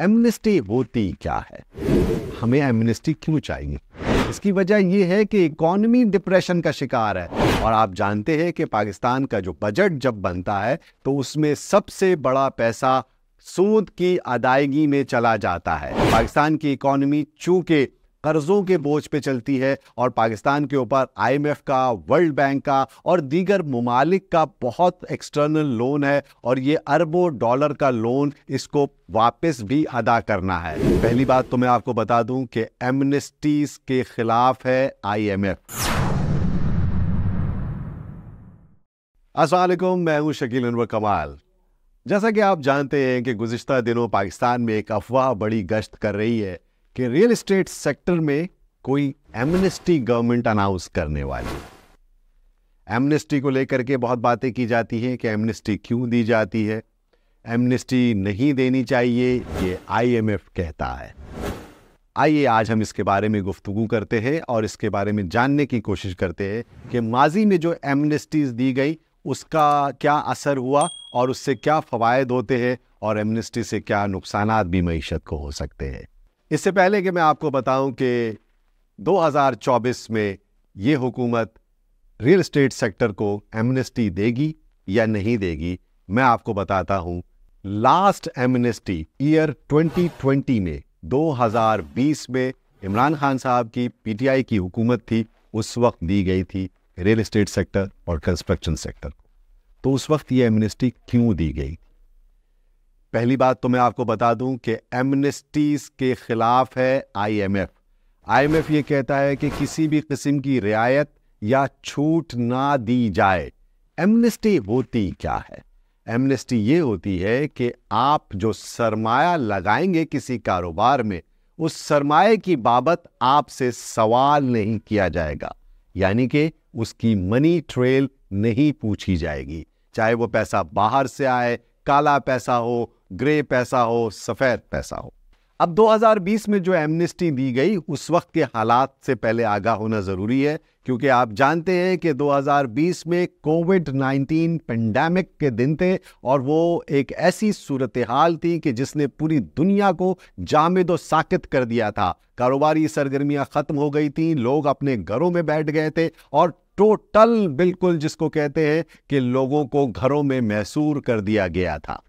Amnesty होती क्या है, हमें एमनेस्टी क्यों चाहिए? इसकी वजह ये है कि इकॉनमी डिप्रेशन का शिकार है और आप जानते हैं कि पाकिस्तान का जो बजट जब बनता है तो उसमें सबसे बड़ा पैसा सूद की अदायगी में चला जाता है। पाकिस्तान की इकॉनमी चूंकि कर्जों के बोझ पे चलती है और पाकिस्तान के ऊपर IMF का, वर्ल्ड बैंक का और दीगर ममालिक का बहुत एक्सटर्नल लोन है और ये अरबों डॉलर का लोन इसको वापस भी अदा करना है। पहली बात तो मैं आपको बता दूं कि एमनेस्टीज के खिलाफ है IMF। अस्सलाम वालेकुम, मैं हूं शकील अनवर कमाल। जैसा कि आप जानते हैं कि गुज़िश्ता दिनों पाकिस्तान में एक अफवाह बड़ी गश्त कर रही है कि रियल एस्टेट सेक्टर में कोई एमनेस्टी गवर्नमेंट अनाउंस करने वाली है। एमनेस्टी को लेकर के बहुत बातें की जाती हैं कि एमनेस्टी क्यों दी जाती है, एमनेस्टी नहीं देनी चाहिए, ये IMF कहता है। आइए आज हम इसके बारे में गुफ्तगू करते हैं और इसके बारे में जानने की कोशिश करते हैं कि माजी में जो एमनेस्टीज दी गई उसका क्या असर हुआ और उससे क्या फ़वायद होते हैं और एमनेस्टी से क्या नुकसानात भी मईशत को हो सकते हैं। इससे पहले कि मैं आपको बताऊं कि 2024 में ये हुकूमत रियल एस्टेट सेक्टर को एमनेस्टी देगी या नहीं देगी, मैं आपको बताता हूं। लास्ट एमनेस्टी ईयर 2020 में 2020 में इमरान खान साहब की PTI की हुकूमत थी, उस वक्त दी गई थी रियल एस्टेट सेक्टर और कंस्ट्रक्शन सेक्टर को। तो उस वक्त ये एमनेस्टी क्यों दी गई? पहली बात तो मैं आपको बता दूं कि एमनेस्टीज के खिलाफ है IMF। IMF ये कहता है कि किसी भी किस्म की रियायत या छूट ना दी जाए। एमनेस्टी होती क्या है? एमनेस्टी ये होती है कि आप जो सरमाया लगाएंगे किसी कारोबार में, उस सरमाए की बाबत आपसे सवाल नहीं किया जाएगा, यानी कि उसकी मनी ट्रेल नहीं पूछी जाएगी, चाहे वो पैसा बाहर से आए, काला पैसा हो, ग्रे पैसा हो, सफ़ेद पैसा हो। अब 2020 में जो एमनेस्टी दी गई उस वक्त के हालात से पहले आगाह होना ज़रूरी है, क्योंकि आप जानते हैं कि 2020 में कोविड-19 पेंडेमिक के दिन थे और वो एक ऐसी सूरत हाल थी कि जिसने पूरी दुनिया को जामिद और साकित कर दिया था। कारोबारी सरगर्मियां ख़त्म हो गई थी, लोग अपने घरों में बैठ गए थे और टोटल बिल्कुल जिसको कहते हैं कि लोगों को घरों में महसूर कर दिया गया था।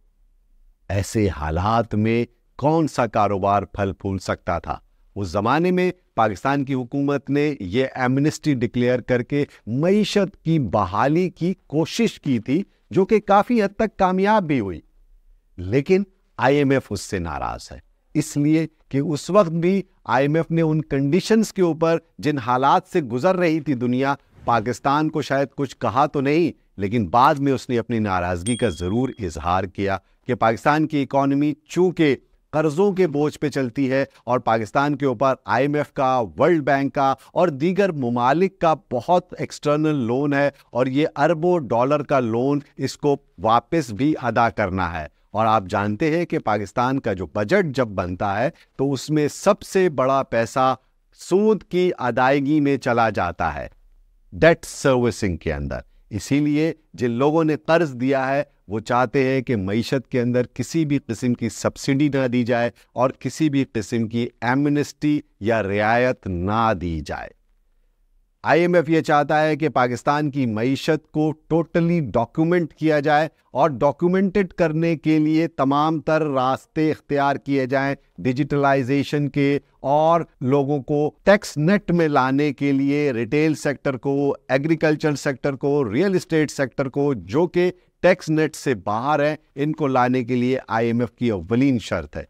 ऐसे हालात में कौन सा कारोबार फल फूल सकता था? उस ज़माने में पाकिस्तान की हुकूमत ने ये एमनेस्टी डिक्लेयर करके मईशत की बहाली की कोशिश की थी, जो कि काफ़ी हद तक कामयाब भी हुई। लेकिन IMF उससे नाराज़ है, इसलिए कि उस वक्त भी IMF ने उन कंडीशंस के ऊपर, जिन हालात से गुजर रही थी दुनिया, पाकिस्तान को शायद कुछ कहा तो नहीं, लेकिन बाद में उसने अपनी नाराज़गी का ज़रूर इजहार किया कि पाकिस्तान की इकॉनमी चूंकि कर्जों के बोझ पे चलती है और पाकिस्तान के ऊपर IMF का, वर्ल्ड बैंक का और दीगर ममालिक का बहुत एक्सटर्नल लोन है और ये अरबों डॉलर का लोन इसको वापस भी अदा करना है। और आप जानते हैं कि पाकिस्तान का जो बजट जब बनता है तो उसमें सबसे बड़ा पैसा सूद की अदायगी में चला जाता है, डेट सर्विसिंग के अंदर। इसीलिए जिन लोगों ने कर्ज दिया है वो चाहते हैं कि मईशत के अंदर किसी भी किस्म की सब्सिडी ना दी जाए और किसी भी किस्म की एमनेस्टी या रियायत ना दी जाए। IMF ये चाहता है कि पाकिस्तान की मईशत को टोटली डॉक्यूमेंट किया जाए और डॉक्यूमेंटेड करने के लिए तमाम तर रास्ते इख्तियार किए जाएं, डिजिटलाइजेशन के, और लोगों को टैक्स नेट में लाने के लिए रिटेल सेक्टर को, एग्रीकल्चर सेक्टर को, रियल एस्टेट सेक्टर को, जो कि टैक्स नेट से बाहर है, इनको लाने के लिए IMF की अव्वलीन शर्त है।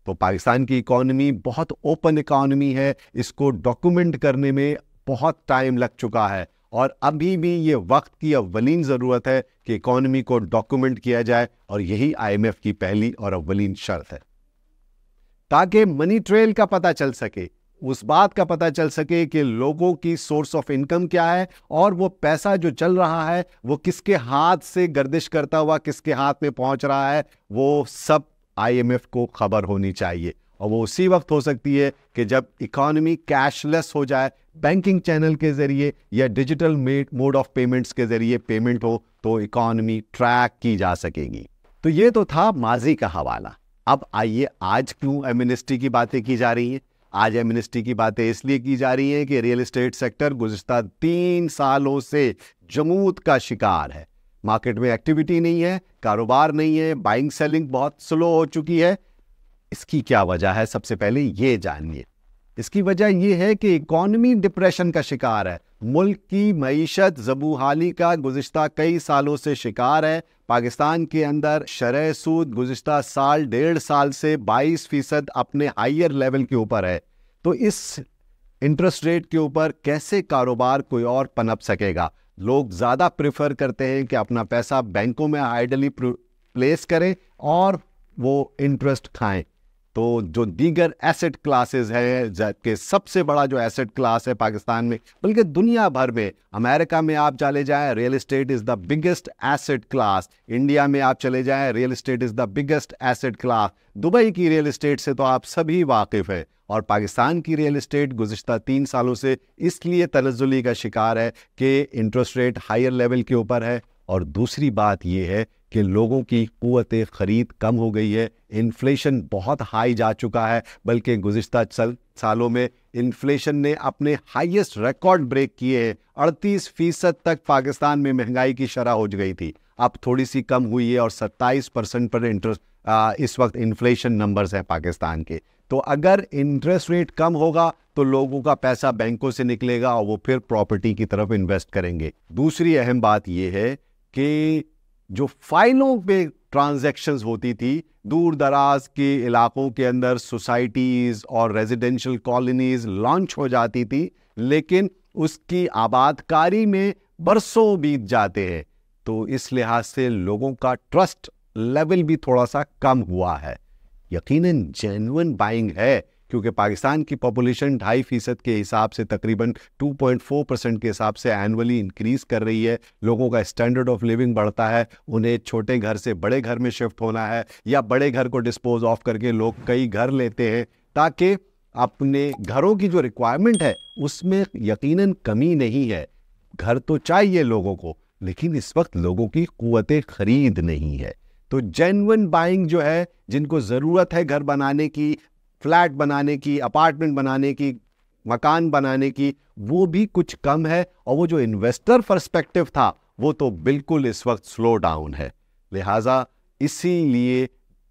तो पाकिस्तान की इकॉनमी बहुत ओपन इकॉनमी है, इसको डॉक्यूमेंट करने में बहुत टाइम लग चुका है और अभी भी ये वक्त की अव्वलीन ज़रूरत है कि इकॉनमी को डॉक्यूमेंट किया जाए और यही IMF की पहली और अव्वलीन शर्त है, ताकि मनी ट्रेल का पता चल सके, उस बात का पता चल सके कि लोगों की सोर्स ऑफ इनकम क्या है और वो पैसा जो चल रहा है वो किसके हाथ से गर्दिश करता हुआ किसके हाथ में पहुंच रहा है, वो सब IMF को खबर होनी चाहिए। और वो उसी वक्त हो सकती है कि जब इकॉनमी कैशलेस हो जाए, बैंकिंग चैनल के ज़रिए या डिजिटल मोड ऑफ पेमेंट्स के ज़रिए पेमेंट हो, तो इकॉनमी ट्रैक की जा सकेगी। तो ये तो था माजी का हवाला। اب آئیے آج کیوں ایمنسٹی کی باتیں کی جا رہی ہیں؟ آج ایمنسٹی کی باتیں اس لیے کی جا رہی ہیں کہ ریئل اسٹیٹ سیکٹر گزشتہ 3 سالوں سے جمود کا شکار ہے. مارکیٹ میں ایکٹیویٹی نہیں ہے، کاروبار نہیں ہے، بائنگ سیلنگ بہت سلو ہو چکی ہے. اس کی کیا وجہ ہے؟ سب سے پہلے یہ جانیے. اس کی وجہ یہ ہے کہ اکانومی ڈپریشن کا شکار ہے. ملک کی معیشت زبوحالی کا گزشتہ کئی سالوں سے شکار ہے. پاکستان کے اندر شرح سود گزشتہ سال 1.5 سال سے 22% اپنے ہائر لیول کے اوپر ہے. تو اس انٹرسٹ ریٹ کے اوپر کیسے کاروبار کوئی اور پنپ سکے گا؟ لوگ زیادہ پریفر کرتے ہیں کہ اپنا پیسہ بینکوں میں آئیڈلی پلیس کریں اور وہ انٹرسٹ کھائیں. تو جو دیگر ایسٹ کلاسز ہیں کہ سب سے بڑا جو ایسٹ کلاس ہے پاکستان میں بلکہ دنیا بھر میں، امریکہ میں آپ چلے جائیں real estate is the biggest asset class, India میں آپ چلے جائیں real estate is the biggest asset class. Dubai کی ریئل اسٹیٹ سے تو آپ سبھی واقف ہیں، اور پاکستان کی ریئل اسٹیٹ گزشتہ 3 سالوں سے اس لیے تنزلی کا شکار ہے کہ انٹرسٹ ریٹ ہائر لیول کے اوپر ہے. اور دوسری بات یہ ہے کہ لوگوں کی قوت خرید کم ہو گئی ہے. انفلیشن بہت ہائی جا چکا ہے، بلکہ گزشتہ سالوں میں انفلیشن نے اپنے ہائیسٹ ریکارڈ بریک کیے ہیں. 38% تک پاکستان میں مہنگائی کی شرح ہو گئی تھی، اب تھوڑی سی کم ہوئی ہے اور 27% پر اس وقت انفلیشن نمبرز ہیں پاکستان کے. تو اگر انٹرسٹ ریٹ کم ہوگا تو لوگوں کا پیسہ بینکوں سے نکلے گا اور وہ پھر پراپرٹی کی طرف انویسٹ کریں گے. دوسری اہم بات یہ ہے کہ جو فائلوں پہ ٹرانزیکشنز ہوتی تھی دور دراز کے علاقوں کے اندر، سوسائٹیز اور ریزیڈینشل کالونیز لانچ ہو جاتی تھی، لیکن اس کی آباد کاری میں برسوں بیت جاتے ہیں. تو اس لحاظ سے لوگوں کا ٹرسٹ لیول بھی تھوڑا سا کم ہوا ہے. یقیناً جینوئن بائنگ ہے، کیونکہ پاکستان کی پاپولیشن 2.5% کے حساب سے تقریباً 2.4% کے حساب سے اینولی انکریز کر رہی ہے. لوگوں کا اسٹینڈرڈ آف لیونگ بڑھتا ہے، انہیں چھوٹے گھر سے بڑے گھر میں شفٹ ہونا ہے، یا بڑے گھر کو ڈسپوز آف کر کے لوگ کئی گھر لیتے ہیں تاکہ اپنے گھروں کی جو ریکوائرمنٹ ہے اس میں یقیناً کمی نہیں ہے. گھر تو چاہیے لوگوں کو، لیکن اس وقت لوگوں کی قوت خرید نہیں ہے. تو جینوئن بائنگ جو ہے، جن کو ضرورت ہے گھر بنانے کی، فلیٹ بنانے کی، اپارٹمنٹ بنانے کی، مکان بنانے کی، وہ بھی کچھ کم ہے. اور وہ جو انویسٹر پرسپیکٹو تھا وہ تو بالکل اس وقت سلو ڈاؤن ہے. لہٰذا اسی لیے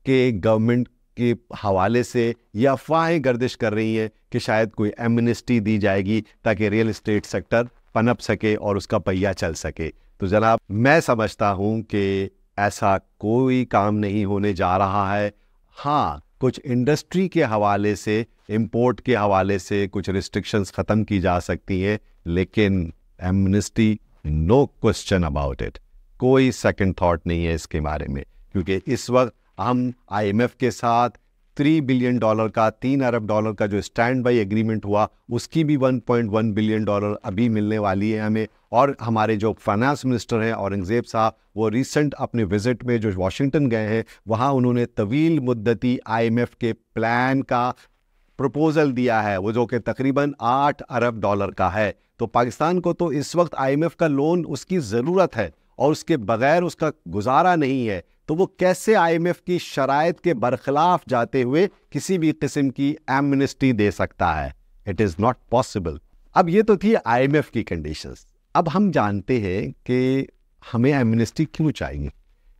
کہ گورنمنٹ کے حوالے سے یہ افواہیں گردش کر رہی ہیں کہ شاید کوئی ایمنسٹی دی جائے گی تاکہ ریئل اسٹیٹ سیکٹر پنپ سکے اور اس کا پہیہ چل سکے. تو جناب، میں سمجھتا ہوں کہ ایسا کوئی کام نہیں ہونے جا رہا ہے. ہاں، کچھ انڈسٹری کے حوالے سے، امپورٹ کے حوالے سے کچھ ریسٹرکشنز ختم کی جا سکتی ہیں، لیکن amnesty no question about it, کوئی سیکنڈ تھاٹ نہیں ہے اس کے بارے میں. کیونکہ اس وقت ہم IMF کے ساتھ $3 بلین کا، $3 ارب کا جو اسٹینڈ بائی ایگریمنٹ ہوا، اس کی بھی $1.1 بلین ابھی ملنے والی ہے ہمیں. اور ہمارے جو فائنانس منسٹر ہیں اورنگزیب صاحب، وہ ریسنٹ اپنے وزٹ میں جو واشنگٹن گئے ہیں، وہاں انہوں نے طویل مدتی IMF کے پلان کا پروپوزل دیا ہے، وہ جو کہ تقریباً $8 ارب کا ہے. تو پاکستان کو تو اس وقت IMF کا لون اس کی ضرورت ہے اور اس کے بغیر اس کا گزارا نہیں ہے. تو وہ کیسے IMF کی شرائط کے برخلاف جاتے ہوئے کسی بھی قسم کی ایمنسٹی دے سکتا ہے؟ It is not possible. اب یہ تو تھی IMF کی کنڈیشنز. اب ہم جانتے ہیں کہ ہمیں ایمنسٹی کیوں چاہیے.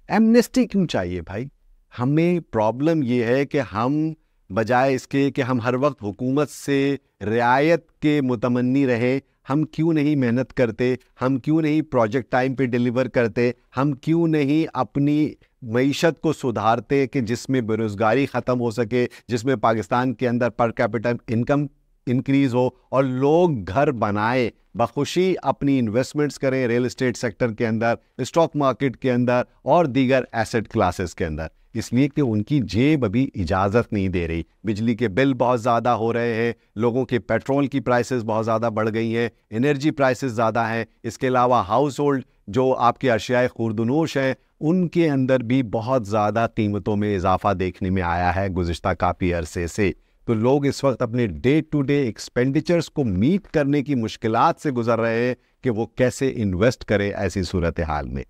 ایمنسٹی کیوں چاہیے بھائی؟ ہمیں پرابلم یہ ہے کہ ہم بجائے اس کے کہ ہم ہر وقت حکومت سے رعایت کے متمنی رہیں، ہم کیوں نہیں محنت کرتے؟ ہم کیوں نہیں پروجیکٹ ٹائم پہ ڈیلیور کرتے؟ ہم کیوں نہیں اپنی معیشت کو سدھارتے کہ جس میں بے روزگاری ختم ہو سکے، جس میں پاکستان کے اندر پر کیپٹل انکم انکریز ہو اور لوگ گھر بنائیں، بخوشی اپنی انویسٹمنٹس کریں ریئل اسٹیٹ سیکٹر کے اندر، اسٹاک مارکیٹ کے اندر اور دیگر ایسٹ کلاسز کے اندر. اس لیے کہ ان کی جیب ابھی اجازت نہیں دے رہی. بجلی کے بل بہت زیادہ ہو رہے ہیں، لوگوں کے پیٹرول کی پرائسز بہت زیادہ بڑھ گئی ہیں، انرجی پرائسز زیادہ ہیں. اس کے علاوہ ہاؤس ہولڈ جو آپ کے اشیاء خوردنوش ہیں، ان کے اندر بھی بہت زیادہ قیمتوں میں اضافہ دیکھنے میں آیا ہے گزشتہ کافی عرصے سے. تو لوگ اس وقت اپنے ڈے ٹو ڈے ایکسپینڈیچرز کو میٹ کرنے کی مشکلات سے گزر رہے ہیں کہ وہ کیسے انویسٹ کرے ایسی صورتحال میں.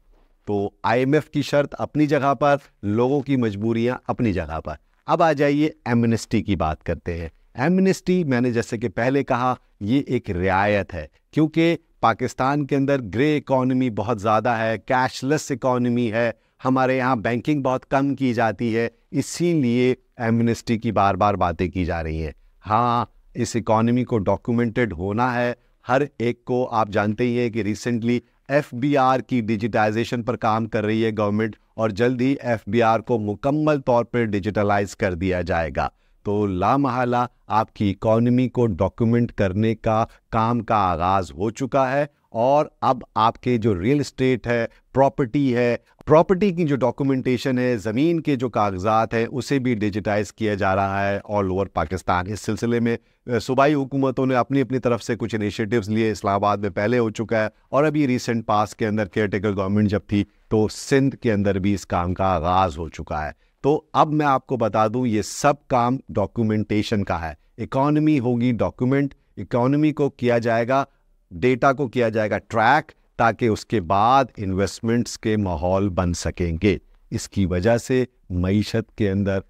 تو IMF کی شرط اپنی جگہ پر، لوگوں کی مجبوریاں اپنی جگہ پر. अब आ जाइए एमनेस्टी की बात करते हैं। एमनेस्टी मैंने जैसे कि पहले कहा, ये एक रियायत है, क्योंकि पाकिस्तान के अंदर ग्रे इकॉनमी बहुत ज़्यादा है, कैशलेस इकॉनमी है, हमारे यहाँ बैंकिंग बहुत कम की जाती है, इसीलिए एमनेस्टी की बार बार बातें की जा रही हैं। हाँ, इस इकॉनमी को डॉक्यूमेंटेड होना है हर एक को। आप जानते ही हैं कि रिसेंटली FBR की डिजिटाइजेशन पर काम कर रही है गवर्नमेंट, और जल्द ही FBR को मुकम्मल तौर पर डिजिटलाइज कर दिया जाएगा। तो लामहला आपकी इकॉनमी को डॉक्यूमेंट करने का काम का आगाज़ हो चुका है, और अब आपके जो रियल एस्टेट है, प्रॉपर्टी की जो डॉक्यूमेंटेशन है, ज़मीन के जो कागजात हैं, उसे भी डिजिटाइज किया जा रहा है ऑल ओवर पाकिस्तान। इस सिलसिले में सूबाई हुकूमतों ने अपनी अपनी तरफ से कुछ इनिशिएटिव्स लिए। इस्लामाबाद में पहले हो चुका है, और अभी रीसेंट पास के अंदर केयरटेकर गवर्नमेंट जब थी तो सिंध के अंदर भी इस काम का आगाज़ हो चुका है। तो अब मैं आपको बता दूं, ये सब काम डॉक्यूमेंटेशन का है। इकॉनमी होगी डॉक्यूमेंट, इकॉनमी को किया जाएगा, डेटा को किया जाएगा ट्रैक, ताकि उसके बाद इन्वेस्टमेंट्स के माहौल बन सकेंगे। इसकी वजह से मईशत के अंदर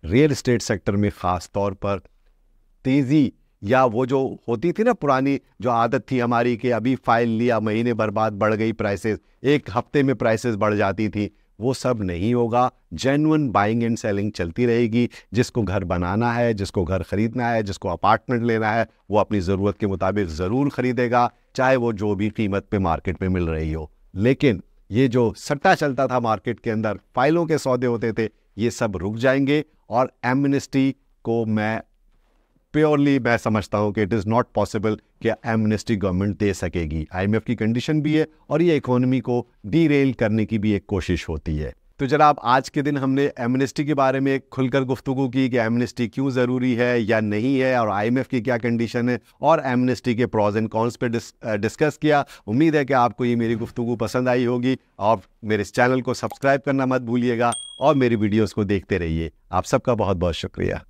रियल एस्टेट सेक्टर में ख़ास तौर पर तेज़ी, या वो जो होती थी ना पुरानी जो आदत थी हमारी कि अभी फाइल लिया, महीने भर बाद बढ़ गई प्राइसेस, एक हफ्ते में प्राइसेस बढ़ जाती थी, वो सब नहीं होगा। जेन्युइन बाइंग एंड सेलिंग चलती रहेगी। जिसको घर बनाना है, जिसको घर ख़रीदना है, जिसको अपार्टमेंट लेना है, वो अपनी ज़रूरत के मुताबिक ज़रूर ख़रीदेगा, चाहे वो जो भी कीमत पे मार्केट में मिल रही हो। लेकिन ये जो सट्टा चलता था मार्केट के अंदर, फाइलों के सौदे होते थे, ये सब रुक जाएंगे। और एमनेस्टी को मैं समझता हूँ कि इट इज़ नॉट पॉसिबल कि एमनेस्टी गवर्नमेंट दे सकेगी। IMF की कंडीशन भी है, और ये इकोनॉमी को डीरेल करने की भी एक कोशिश होती है। तो जनाब, आज के दिन हमने एमनेस्टी के बारे में खुलकर गुफ्तगू की कि एमनेस्टी क्यों ज़रूरी है या नहीं है, और IMF की क्या कंडीशन है, और एमनेस्टी के प्रॉज एंड कॉन्स पे डिस्कस किया। उम्मीद है कि आपको ये मेरी गुफ्तगू पसंद आई होगी, और मेरे इस चैनल को सब्सक्राइब करना मत भूलिएगा, और मेरी वीडियोज़ को देखते रहिए। आप सबका बहुत बहुत शुक्रिया।